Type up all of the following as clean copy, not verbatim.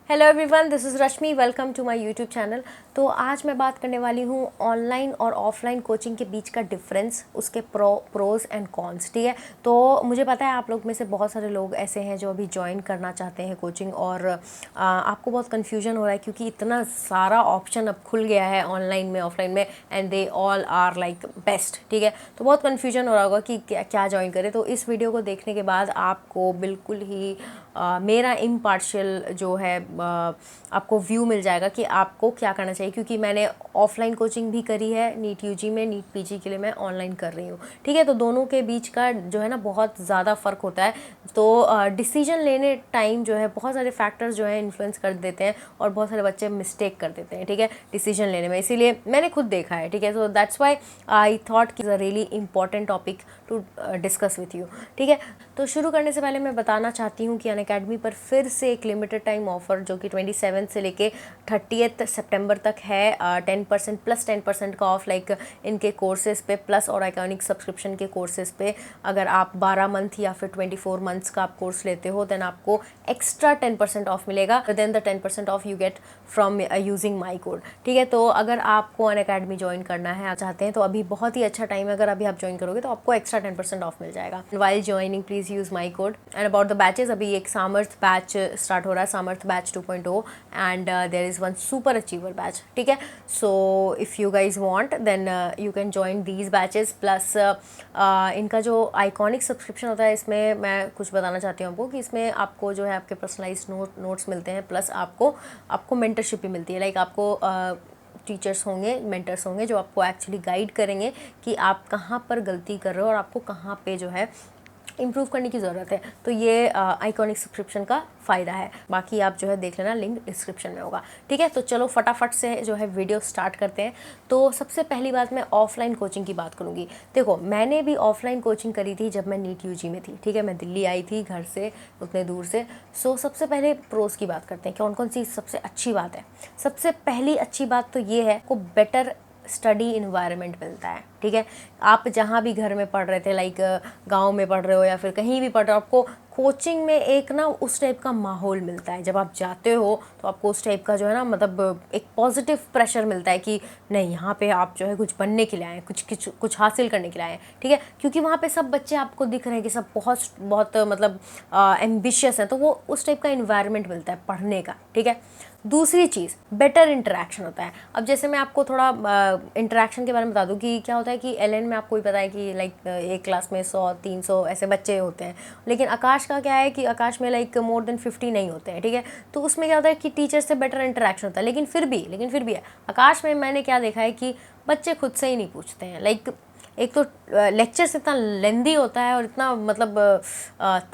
Hello everyone, this is Rashmi. Welcome to my YouTube channel. तो आज मैं बात करने वाली हूँ ऑनलाइन और ऑफलाइन कोचिंग के बीच का डिफरेंस, उसके प्रोज एंड कॉन्स। ठीक है, तो मुझे पता है आप लोग में से बहुत सारे लोग ऐसे हैं जो अभी ज्वाइन करना चाहते हैं कोचिंग, और आपको बहुत कन्फ्यूजन हो रहा है क्योंकि इतना सारा ऑप्शन अब खुल गया है ऑनलाइन में, ऑफलाइन में, and they all are like best. ठीक है, तो बहुत कन्फ्यूजन हो रहा होगा कि क्या ज्वाइन करें। तो इस वीडियो को देखने के बाद आपको बिल्कुल ही मेरा इम्पार्शियल जो है आपको व्यू मिल जाएगा कि आपको क्या करना चाहिए, क्योंकि मैंने ऑफलाइन कोचिंग भी करी है नीट यूजी में, नीट पीजी के लिए मैं ऑनलाइन कर रही हूँ। ठीक है, तो दोनों के बीच का जो है ना बहुत ज़्यादा फ़र्क होता है। तो डिसीजन लेने टाइम जो है बहुत सारे फैक्टर्स जो है इन्फ्लुएंस कर देते हैं, और बहुत सारे बच्चे मिस्टेक कर देते हैं। ठीक है, डिसीजन लेने में, इसीलिए मैंने खुद देखा है। ठीक है, so that's why I thought कि is a really important topic to discuss with you. ठीक है, तो शुरू करने से पहले मैं बताना चाहती हूँ कि अनअकैडमी पर फिर से एक लिमिटेड टाइम ऑफर जो कि 27 से लेके 30 सितंबर तक है, 10% प्लस 10% का ऑफ, लाइक इनके कोर्सेज़ पे प्लस और आइकॉनिक सब्सक्रिप्शन के कोर्सेज़ पे अगर आप 12 मंथ या फिर 24 मंथ्स का आप कोर्स लेते हो देन आपको एक्स्ट्रा 10% ऑफ मिलेगा। Then the 10% off you get from using my code. ठीक है, तो अगर आपको अनअकैडमी ज्वाइन करना है, आप चाहते हैं, तो अभी बहुत ही अच्छा टाइम है। अगर अभी आप ज्वाइन करोगे तो आपको एक्स्ट्रा 10% ऑफ मिल जाएगा। While joining please use my code. And about the batches, अभी एक सामर्थ बैच स्टार्ट हो रहा है, Samarth batch 2.0, and there is one super achiever batch. ठीक है, so if you guys want then you can join these batches. Plus इनका जो iconic subscription होता है, इसमें मैं कुछ बताना चाहती हूँ आपको कि इसमें आपको जो है आपके पर्सनलाइज नोट्स मिलते हैं, प्लस आपको मेंटरशिप भी मिलती है। लाइक आपको टीचर्स होंगे, मेंटर्स होंगे जो आपको एक्चुअली गाइड करेंगे कि आप कहाँ पर गलती कर रहे हो और आपको कहाँ पे जो है इम्प्रूव करने की ज़रूरत है। तो ये आइकॉनिक सब्सक्रिप्शन का फ़ायदा है। बाकी आप जो है देख लेना, लिंक डिस्क्रिप्शन में होगा। ठीक है, तो चलो फटाफट से जो है वीडियो स्टार्ट करते हैं। तो सबसे पहली बात, मैं ऑफलाइन कोचिंग की बात करूँगी। देखो, मैंने भी ऑफलाइन कोचिंग करी थी जब मैं नीट यूजी में थी। ठीक है, मैं दिल्ली आई थी घर से उतने दूर से। सो सबसे पहले प्रोज की बात करते हैं, कौन कौन सी सबसे अच्छी बात है। सबसे पहली अच्छी बात तो ये है को बेटर स्टडी इन्वायरमेंट मिलता है। ठीक है, आप जहाँ भी घर में पढ़ रहे थे, लाइक गांव में पढ़ रहे हो या फिर कहीं भी पढ़ रहे हो, आपको कोचिंग में एक ना उस टाइप का माहौल मिलता है। जब आप जाते हो तो आपको उस टाइप का जो है ना, मतलब एक पॉजिटिव प्रेशर मिलता है कि नहीं, यहाँ पे आप जो है कुछ बनने के लिए आए हैं, कुछ हासिल करने के लिए आए हैं। ठीक है, क्योंकि वहाँ पे सब बच्चे आपको दिख रहे हैं कि सब बहुत बहुत मतलब एम्बिशियस हैं, तो वो उस टाइप का इन्वायरमेंट मिलता है पढ़ने का। ठीक है, दूसरी चीज़, बेटर इंटरेक्शन होता है। अब जैसे मैं आपको थोड़ा इंटरेक्शन के बारे में बता दूं कि क्या होता है कि एलएन में आपको भी पता है कि लाइक एक क्लास में 100-300 ऐसे बच्चे होते हैं, लेकिन आकाश का क्या है कि आकाश में लाइक मोर देन 50 नहीं होते हैं। ठीक है, तो उसमें क्या होता है कि टीचर से बेटर इंटरेक्शन होता है, लेकिन फिर भी है आकाश में मैंने क्या देखा है कि बच्चे खुद से ही नहीं पूछते हैं। लाइक एक तो लेक्चर्स इतना लेंदी होता है और इतना मतलब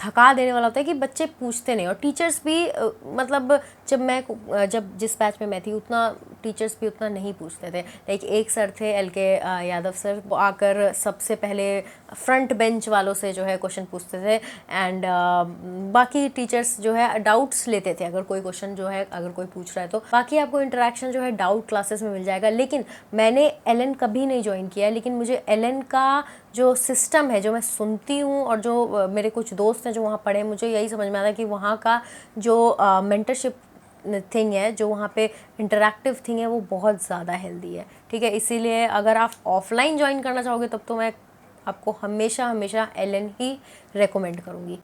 थका देने वाला होता है कि बच्चे पूछते नहीं, और टीचर्स भी मतलब जब जिस बैच में मैं थी उतना टीचर्स भी उतना नहीं पूछते थे। लाइक एक सर थे LK यादव सर, वो आकर सबसे पहले फ्रंट बेंच वालों से जो है क्वेश्चन पूछते थे, एंड बाकी टीचर्स जो है डाउट्स लेते थे। अगर कोई क्वेश्चन जो है अगर कोई पूछ रहा है तो बाकी आपको इंटरेक्शन जो है डाउट क्लासेस में मिल जाएगा। लेकिन मैंने LN कभी नहीं ज्वाइन किया है, लेकिन मुझे LN का जो सिस्टम है, जो मैं सुनती हूँ और जो मेरे कुछ दोस्त हैं जो वहाँ पढ़े, मुझे यही समझ में आता है कि वहाँ का जो मेंटरशिप थिंग है, जो वहाँ पे इंटरैक्टिव थिंग है, वो बहुत ज़्यादा हेल्दी है। ठीक है, इसीलिए अगर आप ऑफलाइन ज्वाइन करना चाहोगे तब तो मैं आपको हमेशा LN ही रेकमेंड करूँगी।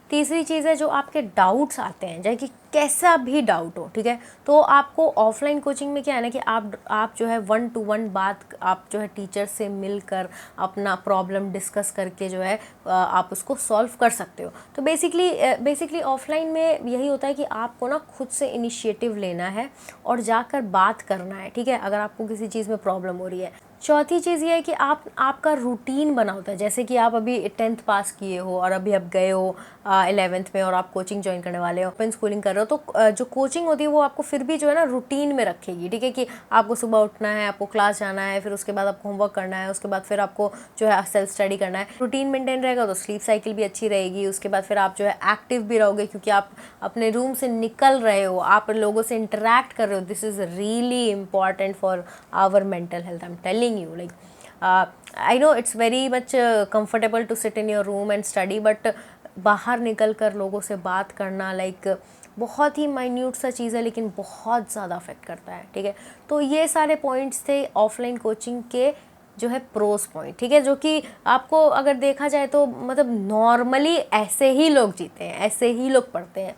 तीसरी चीज़ है, जो आपके डाउट्स आते हैं, चाहे कि कैसा भी डाउट हो, ठीक है, तो आपको ऑफलाइन कोचिंग में क्या है ना कि आप जो है 1 to 1 बात आप जो है टीचर से मिलकर अपना प्रॉब्लम डिस्कस करके जो है आप उसको सॉल्व कर सकते हो। तो बेसिकली ऑफलाइन में यही होता है कि आपको ना खुद से इनिशिएटिव लेना है और जाकर बात करना है। ठीक है, अगर आपको किसी चीज़ में प्रॉब्लम हो रही है। चौथी चीज़ ये है कि आपका रूटीन बना होता है। जैसे कि आप अभी 10th पास किए हो और अभी आप गए हो 11th में और आप कोचिंग ज्वाइन करने वाले हो, ओपन स्कूलिंग कर रहे हो, तो जो कोचिंग होती है वो आपको फिर भी जो है ना रूटीन में रखेगी। ठीक है, कि आपको सुबह उठना है, आपको क्लास जाना है, फिर उसके बाद आपको होमवर्क करना है, उसके बाद फिर आपको जो है सेल्फ स्टडी करना है। रूटीन मेंटेन रहेगा तो स्लीप साइकिल भी अच्छी रहेगी। उसके बाद फिर आप जो है एक्टिव भी रहोगे, क्योंकि आप अपने रूम से निकल रहे हो, आप लोगों से इंटरेक्ट कर रहे हो। This is really important for our mental health, I am telling you, like I know it's very much comfortable to sit in your room and study, but बाहर निकल कर लोगों से बात करना, लाइक बहुत ही माइन्यूट सा चीज़ है लेकिन बहुत ज़्यादा अफेक्ट करता है, ठीक है। तो ये सारे पॉइंट्स थे ऑफलाइन कोचिंग के जो है प्रोस पॉइंट, ठीक है, जो कि आपको अगर देखा जाए तो मतलब नॉर्मली ऐसे ही लोग जीते हैं, ऐसे ही लोग पढ़ते हैं,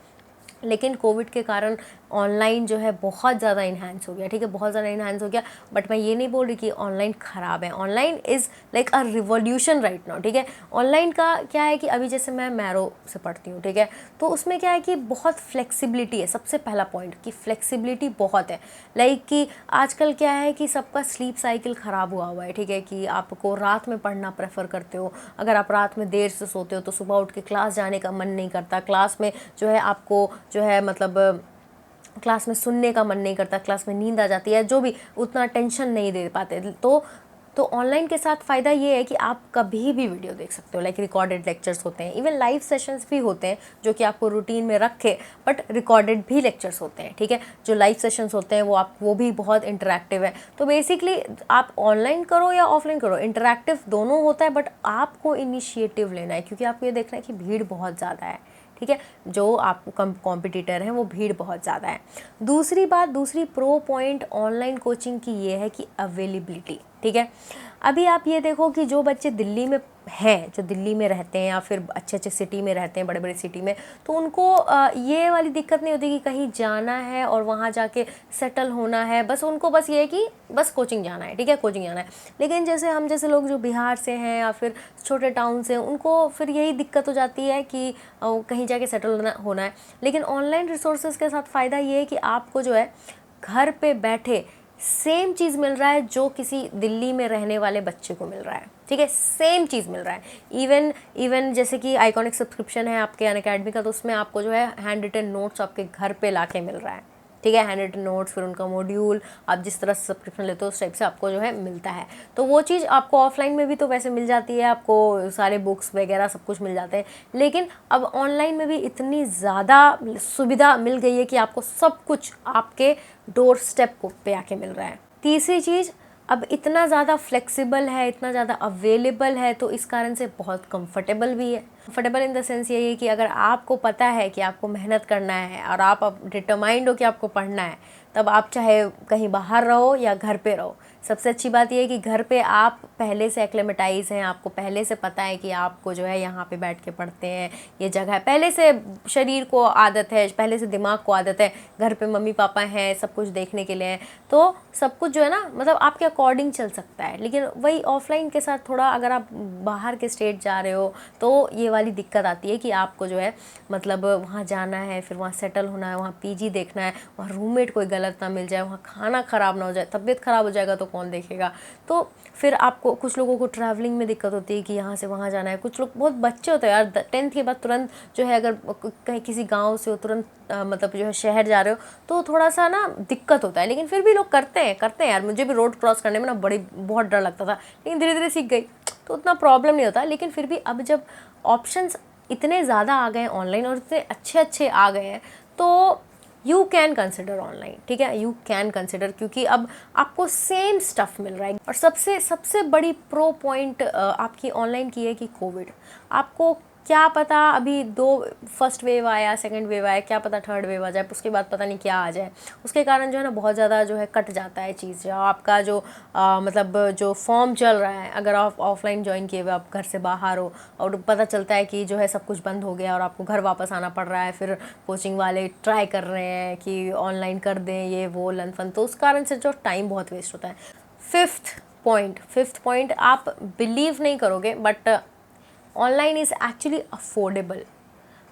लेकिन कोविड के कारण ऑनलाइन जो है बहुत ज़्यादा इन्हांस हो गया, ठीक है, बहुत ज़्यादा इन्हांस हो गया। बट मैं ये नहीं बोल रही कि ऑनलाइन ख़राब है, online is like a revolution right now, ठीक है। ऑनलाइन का क्या है कि अभी जैसे मैं मैरो से पढ़ती हूँ, ठीक है, तो उसमें क्या है कि बहुत फ्लेक्सिबिलिटी है। सबसे पहला पॉइंट कि फ्लेक्सिबिलिटी बहुत है, लाइक कि आजकल क्या है कि सबका स्लीप साइकिल ख़राब हुआ है, ठीक है, कि आपको रात में पढ़ना प्रेफर करते हो। अगर आप रात में देर से सोते हो तो सुबह उठ के क्लास जाने का मन नहीं करता, क्लास में जो है आपको जो है मतलब क्लास में सुनने का मन नहीं करता, क्लास में नींद आ जाती है, जो भी उतना टेंशन नहीं दे पाते। तो ऑनलाइन के साथ फ़ायदा ये है कि आप कभी भी वीडियो देख सकते हो, लाइक रिकॉर्डेड लेक्चर्स होते हैं, इवन लाइव सेशंस भी होते हैं जो कि आपको रूटीन में रखे, बट रिकॉर्डेड भी लेक्चर्स होते हैं, ठीक है। जो लाइव सेशंस होते हैं वो भी बहुत इंटरेक्टिव है। तो बेसिकली आप ऑनलाइन करो या ऑफलाइन करो, इंटरेक्टिव दोनों होता है, बट आपको इनिशिएटिव लेना है, क्योंकि आपको ये देखना है कि भीड़ बहुत ज़्यादा है, ठीक है, जो आप कॉम्पिटिटर हैं वो भीड़ बहुत ज़्यादा है। दूसरी प्रो पॉइंट ऑनलाइन कोचिंग की ये है कि अवेलेबिलिटी, ठीक है। अभी आप ये देखो कि जो बच्चे दिल्ली में हैं, जो दिल्ली में रहते हैं या फिर अच्छे अच्छे सिटी में रहते हैं, बड़े बड़े सिटी में, तो उनको ये वाली दिक्कत नहीं होती कि कहीं जाना है और वहाँ जाके सेटल होना है, बस उनको बस ये है कि बस कोचिंग जाना है, ठीक है, कोचिंग जाना है। लेकिन जैसे हम जैसे लोग जो बिहार से हैं या फिर छोटे टाउन से, उनको फिर यही दिक्कत हो जाती है कि कहीं जाके सेटल होना है। लेकिन ऑनलाइन रिसोर्सेज के साथ फ़ायदा ये है कि आपको जो है घर पे बैठे सेम चीज़ मिल रहा है जो किसी दिल्ली में रहने वाले बच्चे को मिल रहा है, ठीक है, सेम चीज़ मिल रहा है। इवन जैसे कि आइकॉनिक सब्सक्रिप्शन है आपके अनअकैडमी का, तो उसमें आपको जो है हैंड रिटन नोट्स आपके घर पे लाके मिल रहा है, ठीक है, हैंड रिटन नोट्स, फिर उनका मॉड्यूल, आप जिस तरह से सब्सक्रिप्शन लेते हो उस टाइप से आपको जो है मिलता है। तो वो चीज़ आपको ऑफलाइन में भी तो वैसे मिल जाती है, आपको सारे बुक्स वगैरह सब कुछ मिल जाते हैं, लेकिन अब ऑनलाइन में भी इतनी ज़्यादा सुविधा मिल गई है कि आपको सब कुछ आपके डोर स्टेप को पे आके मिल रहा है। तीसरी चीज़, अब इतना ज़्यादा फ्लेक्सिबल है, इतना ज़्यादा अवेलेबल है, तो इस कारण से बहुत कंफर्टेबल भी है। कंफर्टेबल इन द सेंस यही है कि अगर आपको पता है कि आपको मेहनत करना है और आप डिटरमाइंड हो कि आपको पढ़ना है, तब आप चाहे कहीं बाहर रहो या घर पे रहो, सबसे अच्छी बात यह है कि घर पे आप पहले से एक्लेमेटाइज हैं, आपको पहले से पता है कि आपको जो है यहाँ पे बैठ के पढ़ते हैं, ये जगह है, पहले से शरीर को आदत है, पहले से दिमाग को आदत है, घर पे मम्मी पापा हैं, सब कुछ देखने के लिए हैं, तो सब कुछ जो है ना मतलब आपके अकॉर्डिंग चल सकता है। लेकिन वही ऑफलाइन के साथ थोड़ा अगर आप बाहर के स्टेट जा रहे हो तो ये वाली दिक्कत आती है कि आपको जो है मतलब वहाँ जाना है, फिर वहाँ सेटल होना है, वहाँ पीजी देखना है, वहाँ रूममेट कोई गलत ना मिल जाए, वहाँ खाना ख़राब ना हो जाए, तबीयत ख़राब हो जाएगा तो कौन देखेगा। तो फिर आपको, कुछ लोगों को ट्रैवलिंग में दिक्कत होती है कि यहाँ से वहाँ जाना है, कुछ लोग बहुत बच्चे होते हैं यार 10th के बाद तुरंत जो है अगर कहीं किसी गाँव से हो तुरंत मतलब जो है शहर जा रहे हो तो थोड़ा सा ना दिक्कत होता है, लेकिन फिर भी लोग करते हैं यार। मुझे भी रोड क्रॉस करने में ना बहुत डर लगता था, लेकिन धीरे धीरे सीख गई तो उतना प्रॉब्लम नहीं होता। लेकिन फिर भी अब जब ऑप्शंस इतने ज़्यादा आ गए हैं ऑनलाइन और इतने अच्छे अच्छे आ गए हैं तो यू कैन कंसिडर ऑनलाइन, ठीक है, यू कैन कंसिडर, क्योंकि अब आपको सेम स्टफ़ मिल रहा है। और सबसे बड़ी प्रो पॉइंट आपकी ऑनलाइन की है कि कोविड, आपको क्या पता अभी फर्स्ट वेव आया, सेकंड वेव आया, क्या पता थर्ड वेव आ जाए, उसके बाद पता नहीं क्या आ जाए, उसके कारण जो है ना बहुत ज़्यादा जो है कट जाता है चीज़, जो आपका जो मतलब जो फॉर्म चल रहा है, अगर आप ऑफलाइन ज्वाइन किए हुए आप घर से बाहर हो और पता चलता है कि जो है सब कुछ बंद हो गया और आपको घर वापस आना पड़ रहा है, फिर कोचिंग वाले ट्राई कर रहे हैं कि ऑनलाइन कर दें ये वो लन फन, तो उस कारण से जो टाइम बहुत वेस्ट होता है। फिफ्थ पॉइंट आप बिलीव नहीं करोगे but online is actually affordable.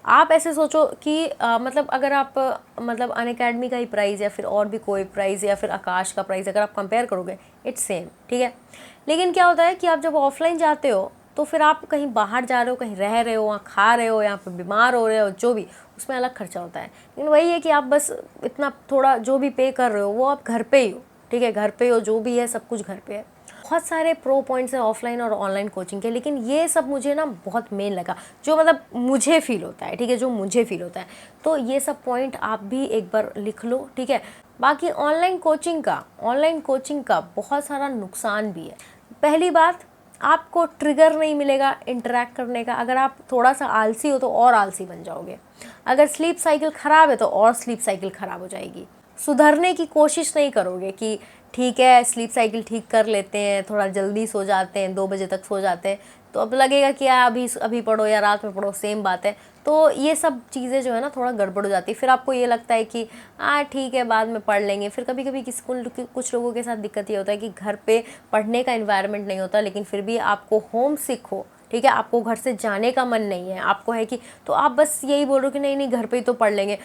आप ऐसे सोचो कि मतलब अगर आप मतलब अनअकैडमी का ही प्राइस या फिर और भी कोई प्राइस या फिर आकाश का प्राइस अगर आप कंपेयर करोगे इट्स सेम, ठीक है। लेकिन क्या होता है कि आप जब ऑफलाइन जाते हो तो फिर आप कहीं बाहर जा रहे हो, कहीं रह रहे हो, वहाँ खा रहे हो, यहाँ पर बीमार हो रहे हो, जो भी उसमें अलग खर्चा होता है। लेकिन वही है कि आप बस इतना थोड़ा जो भी पे कर रहे हो वो आप घर पे ही हो, ठीक है, घर पे हो, जो भी है सब कुछ घर पे है। बहुत सारे प्रो पॉइंट्स हैं ऑफलाइन और ऑनलाइन कोचिंग के, लेकिन ये सब मुझे ना बहुत मेन लगा, जो मतलब मुझे फील होता है, ठीक है, जो मुझे फील होता है। तो ये सब पॉइंट आप भी एक बार लिख लो, ठीक है। बाकी ऑनलाइन कोचिंग का बहुत सारा नुकसान भी है। पहली बात, आपको ट्रिगर नहीं मिलेगा इंटरेक्ट करने का, अगर आप थोड़ा सा आलसी हो तो और आलसी बन जाओगे। अगर स्लीप साइकिल ख़राब है तो और स्लीप साइकिल ख़राब हो जाएगी। सुधरने की कोशिश नहीं करोगे कि ठीक है स्लीप साइकिल ठीक कर लेते हैं, थोड़ा जल्दी सो जाते हैं, 2 बजे तक सो जाते हैं, तो अब लगेगा कि यार अभी पढ़ो या रात में पढ़ो, सेम बात है। तो ये सब चीज़ें जो है ना थोड़ा गड़बड़ हो जाती है। फिर आपको ये लगता है कि ठीक है बाद में पढ़ लेंगे। फिर कभी कभी कुछ लोगों के साथ दिक्कत ये होता है कि घर पे पढ़ने का इन्वायरमेंट नहीं होता, लेकिन फिर भी आपको होम सिक हो, ठीक है, आपको घर से जाने का मन नहीं है, आपको है कि तो आप बस यही बोल रहे हो कि नहीं नहीं घर पे ही तो पढ़ लेंगे।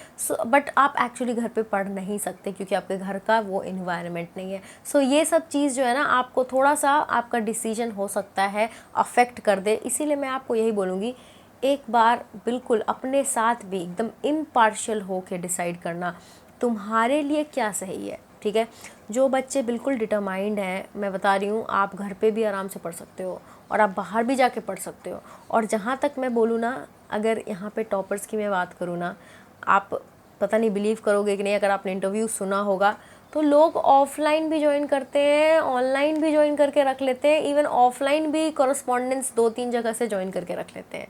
बट आप एक्चुअली घर पे पढ़ नहीं सकते क्योंकि आपके घर का वो इन्वायरमेंट नहीं है। सो ये सब चीज़ जो है ना आपको थोड़ा सा आपका डिसीजन हो सकता है अफेक्ट कर दे। इसीलिए मैं आपको यही बोलूँगी, एक बार बिल्कुल अपने साथ भी एकदम इम्पार्शियल हो के डिसाइड करना तुम्हारे लिए क्या सही है, ठीक है। जो बच्चे बिल्कुल डिटरमाइंड हैं, मैं बता रही हूँ, आप घर पे भी आराम से पढ़ सकते हो और आप बाहर भी जाके पढ़ सकते हो। और जहाँ तक मैं बोलूँ ना, अगर यहाँ पे टॉपर्स की मैं बात करूँ ना, आप पता नहीं बिलीव करोगे कि नहीं, अगर आपने इंटरव्यू सुना होगा तो लोग ऑफलाइन भी ज्वाइन करते हैं, ऑनलाइन भी ज्वाइन करके रख लेते हैं, इवन ऑफलाइन भी कॉरस्पॉन्डेंस 2-3 जगह से ज्वाइन करके रख लेते हैं।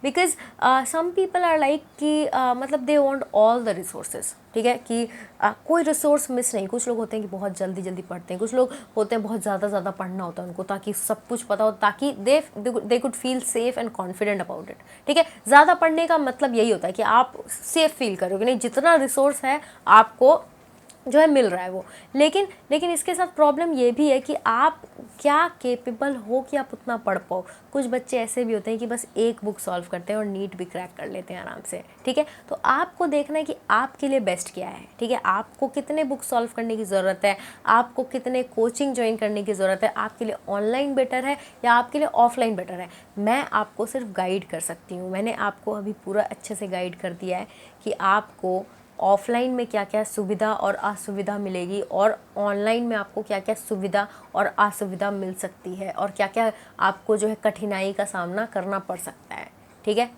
Because some people are like कि मतलब they want all the resources, ठीक है, कि कोई रिसोर्स मिस नहीं। कुछ लोग होते हैं कि बहुत जल्दी जल्दी पढ़ते हैं, कुछ लोग होते हैं बहुत ज़्यादा पढ़ना होता है उनको, ताकि सब कुछ पता हो, ताकि they could feel safe and confident about it, ठीक है। ज़्यादा पढ़ने का मतलब यही होता है कि आप सेफ फील करोगे, नहीं जितना रिसोर्स है आपको जो है मिल रहा है वो। लेकिन इसके साथ प्रॉब्लम ये भी है कि आप क्या केपेबल हो कि आप उतना पढ़ पाओ। कुछ बच्चे ऐसे भी होते हैं कि बस एक बुक सॉल्व करते हैं और नीट भी क्रैक कर लेते हैं आराम से, ठीक है। तो आपको देखना है कि आपके लिए बेस्ट क्या है, ठीक है। आपको कितने बुक सॉल्व करने की ज़रूरत है, आपको कितने कोचिंग ज्वाइन करने की ज़रूरत है, आपके लिए ऑनलाइन बेटर है या आपके लिए ऑफलाइन बेटर है। मैं आपको सिर्फ गाइड कर सकती हूँ। मैंने आपको अभी पूरा अच्छे से गाइड कर दिया है कि आपको ऑफलाइन में क्या क्या सुविधा और असुविधा मिलेगी और ऑनलाइन में आपको क्या क्या सुविधा और असुविधा मिल सकती है और क्या क्या आपको जो है कठिनाई का सामना करना पड़ सकता है, ठीक है।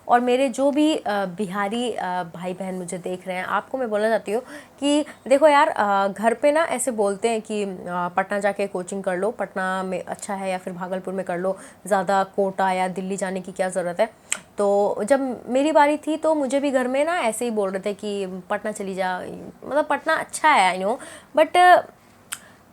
और मेरे जो भी बिहारी भाई बहन मुझे देख रहे हैं, आपको मैं बोलना चाहती हूँ कि देखो यार, घर पे ना ऐसे बोलते हैं कि पटना जाके कोचिंग कर लो, पटना में अच्छा है, या फिर भागलपुर में कर लो, ज़्यादा कोटा या दिल्ली जाने की क्या ज़रूरत है। तो जब मेरी बारी थी तो मुझे भी घर में ना ऐसे ही बोल रहे थे कि पटना चली जा, मतलब पटना अच्छा है आई नो, बट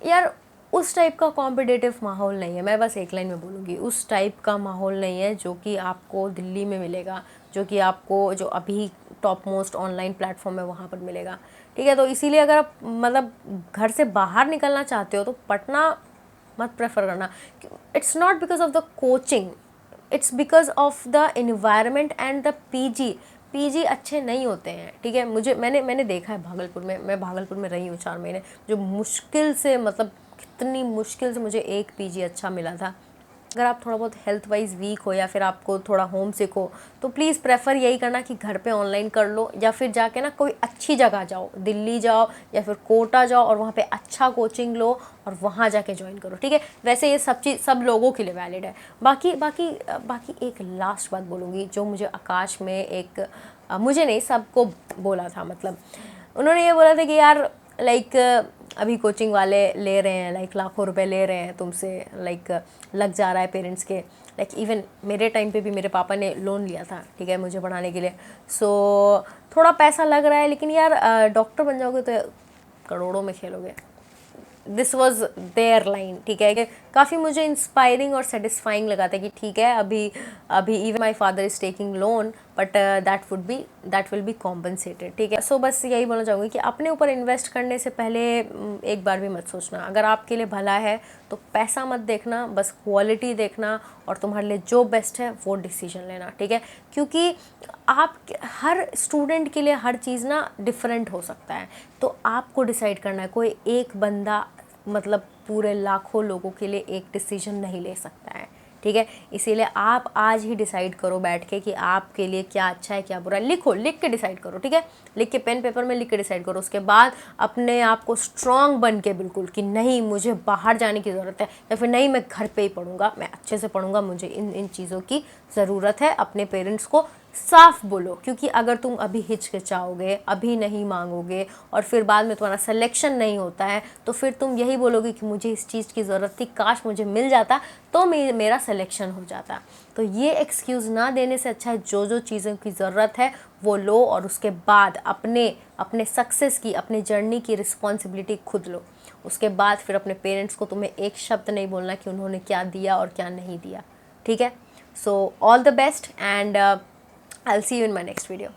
यार उस टाइप का कॉम्पिटिटिव माहौल नहीं है। मैं बस एक लाइन में बोलूँगी, उस टाइप का माहौल नहीं है जो कि आपको दिल्ली में मिलेगा, जो कि आपको जो अभी टॉप मोस्ट ऑनलाइन प्लेटफॉर्म है वहाँ पर मिलेगा, ठीक है। तो इसीलिए अगर आप मतलब घर से बाहर निकलना चाहते हो तो पटना मत प्रेफर करना। It's not because of the coaching, it's because of the environment and the PG अच्छे नहीं होते हैं, ठीक है। मैंने देखा है भागलपुर में, मैं भागलपुर में रही हूँ 4 महीने, जो मुश्किल से, मतलब कितनी मुश्किल से मुझे एक पीजी अच्छा मिला था। अगर आप थोड़ा बहुत हेल्थ वाइज वीक हो या फिर आपको थोड़ा होम सिक हो तो प्लीज़ प्रेफर यही करना कि घर पे ऑनलाइन कर लो, या फिर जाके ना कोई अच्छी जगह जाओ, दिल्ली जाओ या फिर कोटा जाओ और वहाँ पे अच्छा कोचिंग लो और वहाँ जाके ज्वाइन करो, ठीक है। वैसे ये सब चीज़ सब लोगों के लिए वैलिड है। बाकी एक लास्ट बात बोलूँगी जो मुझे आकाश में एक मुझे नहीं सबको बोला था, मतलब उन्होंने ये बोला था कि यार लाइक अभी कोचिंग वाले ले रहे हैं, लाइक लाखों रुपए ले रहे हैं तुमसे, लाइक लग जा रहा है पेरेंट्स के, लाइक इवन मेरे टाइम पे भी मेरे पापा ने लोन लिया था, ठीक है, मुझे पढ़ाने के लिए। सो थोड़ा पैसा लग रहा है, लेकिन यार डॉक्टर बन जाओगे तो करोड़ों में खेलोगे। दिस वॉज देयर लाइन, ठीक है। काफ़ी मुझे इंस्पायरिंग और सेटिस्फाइंग लगा था कि ठीक है अभी even my father is taking loan but that will be compensated, ठीक है। सो बस यही बोलना चाहूँगी कि अपने ऊपर इन्वेस्ट करने से पहले एक बार भी मत सोचना। अगर आपके लिए भला है तो पैसा मत देखना, बस क्वालिटी देखना और तुम्हारे लिए जो बेस्ट है वो डिसीजन लेना, ठीक है। क्योंकि आप हर स्टूडेंट के लिए हर चीज़ ना डिफरेंट हो सकता है, तो आपको डिसाइड करना है। कोई एक बंदा मतलब पूरे लाखों लोगों के लिए एक डिसीजन नहीं ले सकता है, ठीक है। इसीलिए आप आज ही डिसाइड करो बैठ के कि आपके लिए क्या अच्छा है क्या बुरा है। लिख के डिसाइड करो, ठीक है। लिख के पेन पेपर में लिख के डिसाइड करो। उसके बाद अपने आप को स्ट्रांग बन के बिल्कुल कि नहीं मुझे बाहर जाने की ज़रूरत है, या फिर नहीं मैं घर पे ही पढ़ूंगा, मैं अच्छे से पढ़ूंगा, मुझे इन चीज़ों की ज़रूरत है, अपने पेरेंट्स को साफ बोलो, क्योंकि अगर तुम अभी हिचकिचाओगे, अभी नहीं मांगोगे और फिर बाद में तुम्हारा सिलेक्शन नहीं होता है तो फिर तुम यही बोलोगे कि मुझे इस चीज़ की ज़रूरत थी, काश मुझे मिल जाता तो मेरा सिलेक्शन हो जाता। तो ये एक्सक्यूज़ ना देने से अच्छा है जो जो चीज़ों की ज़रूरत है वो लो और उसके बाद अपने सक्सेस की, अपने जर्नी की रिस्पॉन्सिबिलिटी खुद लो। उसके बाद फिर अपने पेरेंट्स को तुम्हें एक शब्द नहीं बोलना कि उन्होंने क्या दिया और क्या नहीं दिया, ठीक है। So all the best and I'll see you in my next video.